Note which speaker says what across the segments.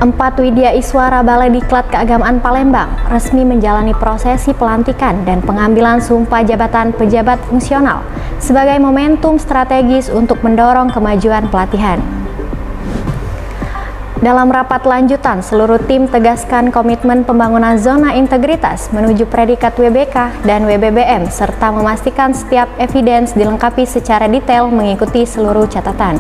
Speaker 1: 4 Widya Iswara Balai Diklat Keagamaan Palembang resmi menjalani prosesi pelantikan dan pengambilan sumpah jabatan pejabat fungsional sebagai momentum strategis untuk mendorong kemajuan pelatihan. Dalam rapat lanjutan, seluruh tim tegaskan komitmen pembangunan zona integritas menuju predikat WBK dan WBBM serta memastikan setiap evidence dilengkapi secara detail mengikuti seluruh catatan.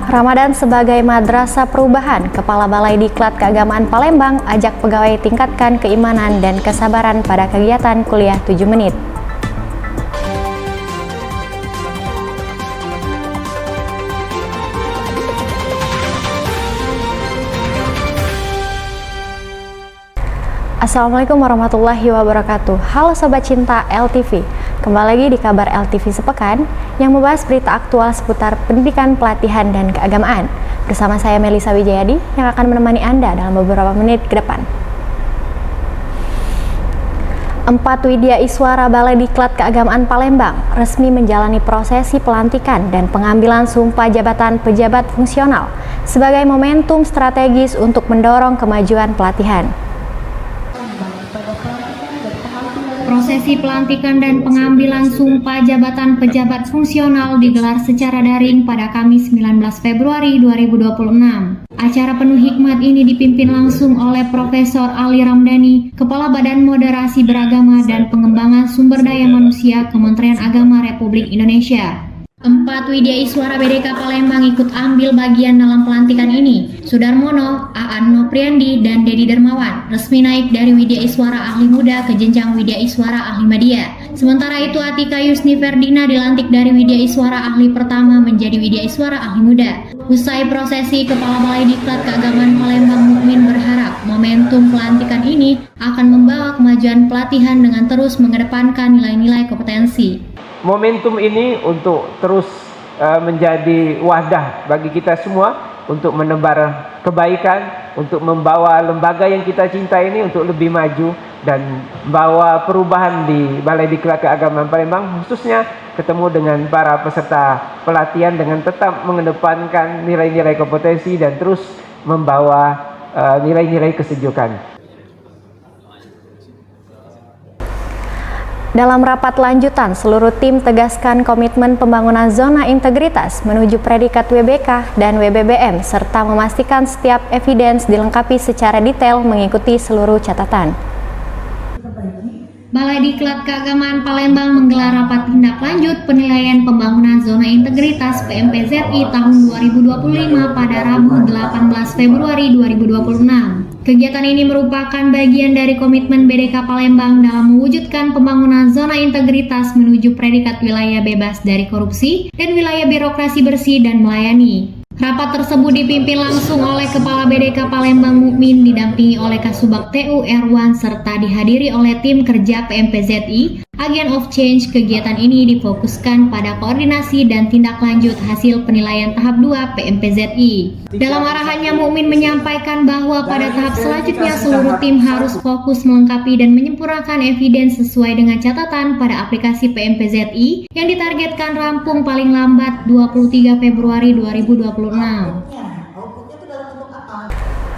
Speaker 1: Ramadan sebagai Madrasah Perubahan, Kepala Balai Diklat Keagamaan Palembang ajak pegawai tingkatkan keimanan dan kesabaran pada kegiatan kuliah 7 menit. Assalamualaikum warahmatullahi wabarakatuh. Halo Sobat Cinta LTV, kembali lagi di kabar LTV Sepekan yang membahas berita aktual seputar pendidikan, pelatihan, dan keagamaan. Bersama saya Melisa Wijayadi yang akan menemani Anda dalam beberapa menit ke depan. 4 Widya Iswara Balai Diklat Keagamaan Palembang resmi menjalani prosesi pelantikan dan pengambilan sumpah jabatan pejabat fungsional sebagai momentum strategis untuk mendorong kemajuan pelatihan.
Speaker 2: Prosesi pelantikan dan pengambilan sumpah jabatan pejabat fungsional digelar secara daring pada Kamis 19 Februari 2026. Acara penuh hikmat ini dipimpin langsung oleh Profesor Ali Ramdhani, Kepala Badan Moderasi Beragama dan Pengembangan Sumber Daya Manusia Kementerian Agama Republik Indonesia. 4 Widya Iswara BDK Palembang ikut ambil bagian dalam pelantikan ini. Sudarmono, Aan Nopriandi, dan Dedi Dermawan resmi naik dari Widya Iswara Ahli Muda ke jenjang Widya Iswara Ahli Madya. Sementara itu Atika Yusni Ferdina dilantik dari Widya Iswara Ahli Pertama menjadi Widya Iswara Ahli Muda. Usai prosesi, Kepala Balai Diklat Keagamaan Palembang Mukmin berharap momentum pelantikan ini akan membawa kemajuan pelatihan dengan terus mengedepankan nilai-nilai kompetensi.
Speaker 3: Momentum ini untuk terus menjadi wadah bagi kita semua untuk menebar kebaikan, untuk membawa lembaga yang kita cintai ini untuk lebih maju dan membawa perubahan di Balai Diklat Keagamaan Palembang, khususnya ketemu dengan para peserta pelatihan dengan tetap mengedepankan nilai-nilai kompetensi dan terus membawa nilai-nilai kesejukan.
Speaker 1: Dalam rapat lanjutan, seluruh tim tegaskan komitmen pembangunan zona integritas menuju predikat WBK dan WBBM serta memastikan setiap evidence dilengkapi secara detail mengikuti seluruh catatan.
Speaker 2: Balai Diklat Keagamaan Palembang menggelar rapat tindak lanjut penilaian pembangunan zona integritas PMPZI tahun 2025 pada Rabu 18 Februari 2026. Kegiatan ini merupakan bagian dari komitmen BDK Palembang dalam mewujudkan pembangunan zona integritas menuju predikat wilayah bebas dari korupsi dan wilayah birokrasi bersih dan melayani. Rapat tersebut dipimpin langsung oleh Kepala BDK Palembang Mukmin didampingi oleh Kasubag TU Erwan serta dihadiri oleh tim kerja PMPZI. Agent of Change. Kegiatan ini difokuskan pada koordinasi dan tindak lanjut hasil penilaian tahap 2 PMPZI. Dalam arahannya, Mukmin menyampaikan bahwa pada tahap selanjutnya seluruh tim harus fokus melengkapi dan menyempurnakan evidence sesuai dengan catatan pada aplikasi PMPZI yang ditargetkan rampung paling lambat 23 Februari 2026.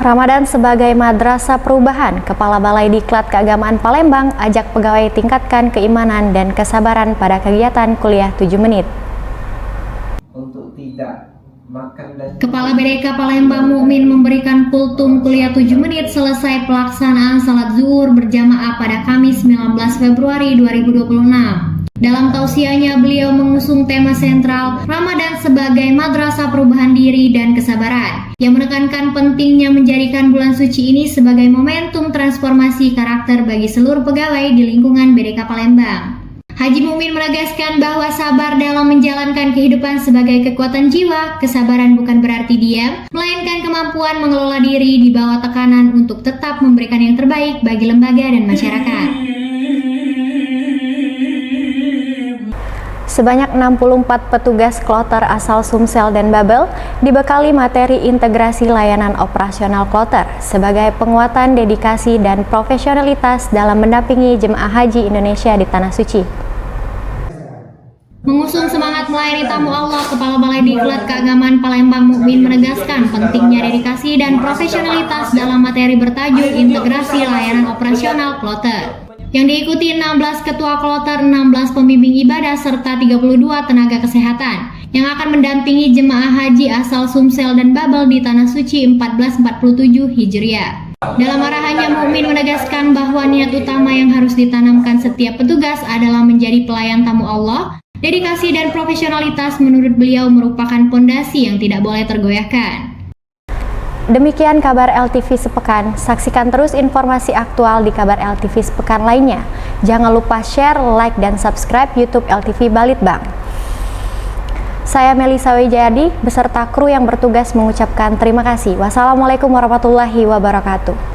Speaker 1: Ramadan sebagai Madrasah Perubahan, Kepala Balai Diklat Keagamaan Palembang ajak pegawai tingkatkan keimanan dan kesabaran pada kegiatan kuliah 7 menit.
Speaker 3: Untuk tidak makan dan
Speaker 2: Kepala BDK Palembang Mukmin memberikan kultum kuliah 7 menit selesai pelaksanaan salat zuhur berjamaah pada Kamis 19 Februari 2026. Dalam tausiahnya, beliau mengusung tema sentral Ramadan sebagai Madrasah Perubahan Diri dan Kesabaran, yang menekankan pentingnya menjadikan bulan suci ini sebagai momentum transformasi karakter bagi seluruh pegawai di lingkungan BDK Palembang. Haji Mukmin menegaskan bahwa sabar dalam menjalankan kehidupan sebagai kekuatan jiwa. Kesabaran bukan berarti diam, melainkan kemampuan mengelola diri di bawah tekanan untuk tetap memberikan yang terbaik bagi lembaga dan masyarakat.
Speaker 1: Sebanyak 64 petugas kloter asal Sumsel dan Babel dibekali materi integrasi layanan operasional kloter sebagai penguatan dedikasi dan profesionalitas dalam mendampingi jemaah haji Indonesia di Tanah Suci.
Speaker 2: Mengusung semangat melayani tamu Allah, Kepala Balai Diklat Keagamaan Palembang Mukmin menegaskan pentingnya dedikasi dedikasi dan profesionalitas dalam materi bertajuk Integrasi Layanan Operasional Kloter, yang diikuti 16 ketua kloter, 16 pembimbing ibadah, serta 32 tenaga kesehatan yang akan mendampingi jemaah haji asal Sumsel dan Babel di Tanah Suci 1447 Hijriah. Dalam arahannya, Mukmin menegaskan bahwa niat utama yang harus ditanamkan setiap petugas adalah menjadi pelayan tamu Allah. Dedikasi dan profesionalitas menurut beliau merupakan pondasi yang tidak boleh tergoyahkan.
Speaker 1: Demikian kabar LTV sepekan. Saksikan terus informasi aktual di kabar LTV sepekan lainnya. Jangan lupa share, like, dan subscribe YouTube LTV Balitbang. Saya Melisa Wijayadi beserta kru yang bertugas mengucapkan terima kasih. Wassalamualaikum warahmatullahi wabarakatuh.